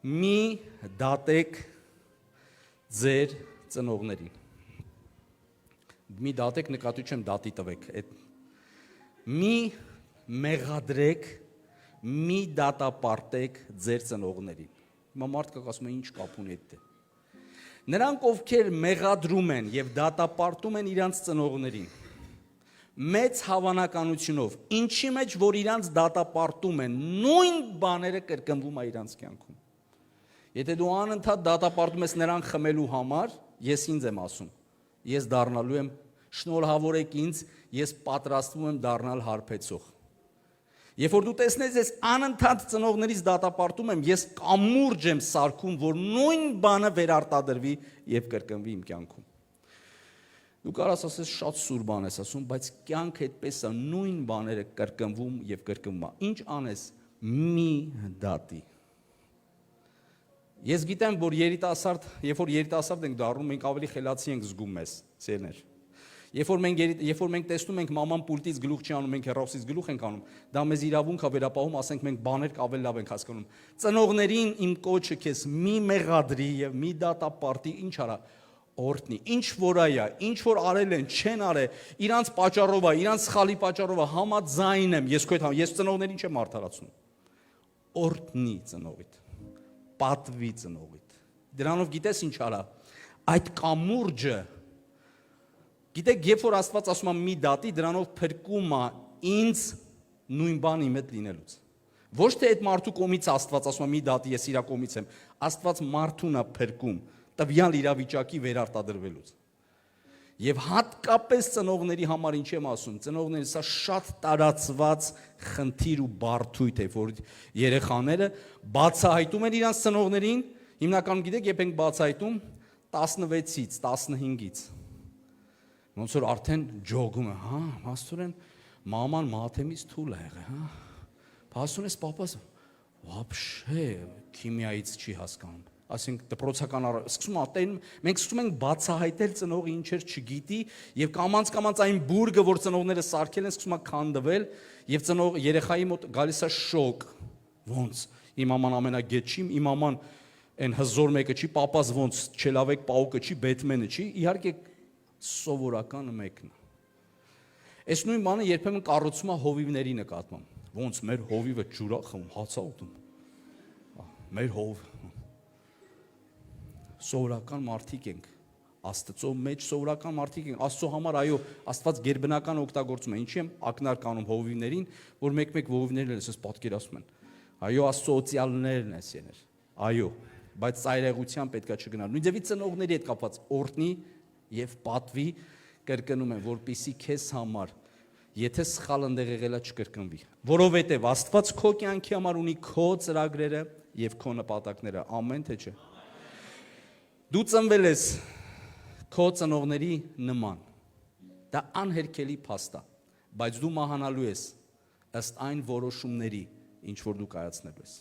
Մի դատեք ձեր ծնողներին։ Մի դատեք նկատի չեմ դատի տվեք։ Մի մեղադրեք, մի դատապարտեք ձեր ծնողներին։ Հիմա մարդիկ ասում են ինչ կապ ունի այդ։ Նրանք ովքեր մեղադրում են եւ դատապարտում են իրանց ծնողներին, մեծ հավանականությունով, ինչի մեջ որ իրանց դատապարտում են, նույն բաները կրկնվում է իրանց կյանքում։ Եթե դու անընդհատ դատապարտում ես նրան խմելու համար, ես ինձ եմ ասում, ես դառնալու եմ, շնորհավորեք ինձ, ես պատրաստվում եմ դառնալ հարբեցող։ Երբ որ դու տեսնես ես անընդհատ ծնողներից դատապարտում եմ, ես կամուրջ եմ սարքում, որ նույն բանը վերարտադրվի եւ կրկնվի իմ կյանքում։ Դու կարաս ասես շատ սուր բան ես ասում, բայց կյանքը այդպես է, նույն բաները կրկնվում եւ կրկնվում է։ Ինչ անես, մի դատի։ Ես գիտեմ, որ երիտասարդ, երբ որ երիտասարդ ենք դառնում, մենք ավելի խելացի ենք զգում մեզ, ծերներ։ Երբ որ մենք տեսնում ենք մաման պուլտից գլուխ չի անում, մենք հեռախոսից գլուխ ենք անում, դա մեզ իրավունք է վերապահում, ասենք մենք բաներ ավելի լավ ենք հասկանում։ Ծնողներին իմ կոչը քեզ մի մեղադրի եւ մի դատապարտի, ինչ արա, օրհնի, ինչ որ այա, ինչ որ արել են, չեն արել, իրանց պատճառով է, իրանց սխալի պատճառով է, համաձայն եմ, ես ծնողներին չեմ արդարացնում։ Օրհնի ծնողիդ, պատվի ծնողիդ։ Դրանով գիտես ինչ արա, այդ կամուրջը, գիտեք, երբ որ Աստված ասում է մի դատի, դրանով փրկում է ինձ նույն բան իմ հետ լինելուց։ Ոչ թե այդ մարդու կողմից Աստված ասում է մի դատի, ես իրա կողմից եմ, Աստված մարդուն է փրկում տվյալ իրավիճակի վերարտադրվելուց։ Եվ հատկապես ծնողների համար ինչ եմ ասում, ծնողների սա շատ տարածված խնդիր ու բարդույթ է, որ երեխաները բացահայտում են իրանց ծնողներին, հիմնականում գիտեք, երբ ենք բացահայտում 16-ից, 15-ից։ Ոնց որ արդեն ջոգում է, հա, աստորեն մաման մաթեմից թույլ է եղել, հա։ Աստորեն պապաս вообще քիմիայից չի հասկանում։ Ասենք դպրոցական սկսում ատեն, մենք սկսում ենք բացահայտել ծնողը ինչեր չգիտի եւ կամած այն բուրգը, որ ծնողները սարքել են, սկսում է քանդվել եւ ծնող երեխայի մոտ գալիս է շոկ։ Ոնց իմ մաման ամենագետ չի, իմ մաման այն հզոր մեկը չի, պապաս ոնց չելավեք պաուկը չի, Բեթմենը չի, իհարկե սովորականը մեկն է։ Այս նույն բանը երբեմն կառուցում է հովիվների նկատմամբ։ Ոնց մեր հովիվը ջուր է խմում, հաց է ուտում։ Մեր հով սովորական մարդիկ ենք, Աստծո մեջ սովորական մարդիկ ենք, Աստծո համար այո, Աստված գերբնական օգտագործում է, ինչի եմ ակնարկանում հովիվներին, որ մեկ-մեկ հովիվներն էլ էս պատկերացում են, այո, Աստծո օծյալներն ես եներ, այո, բայց ծայրեղության պետքա չգնալ, նույն ձևի ծնողների հետ կապված օրհնի եւ պատվի կրկնում են, որպիսի քեզ համար, եթե սխալ ընդեղ եղելա չկրկնվի, որովհետեւ Աստված քո կյանքի համար ունի քո ծրագրերը եւ քո նպատակները, ամեն թե չէ։ Դու ծնվել ես քո ծնողների նման, դա անհերքելի փաստ է, բայց դու մահանալու ես ըստ այն որոշումների, ինչ որ դու կայացնելու ես։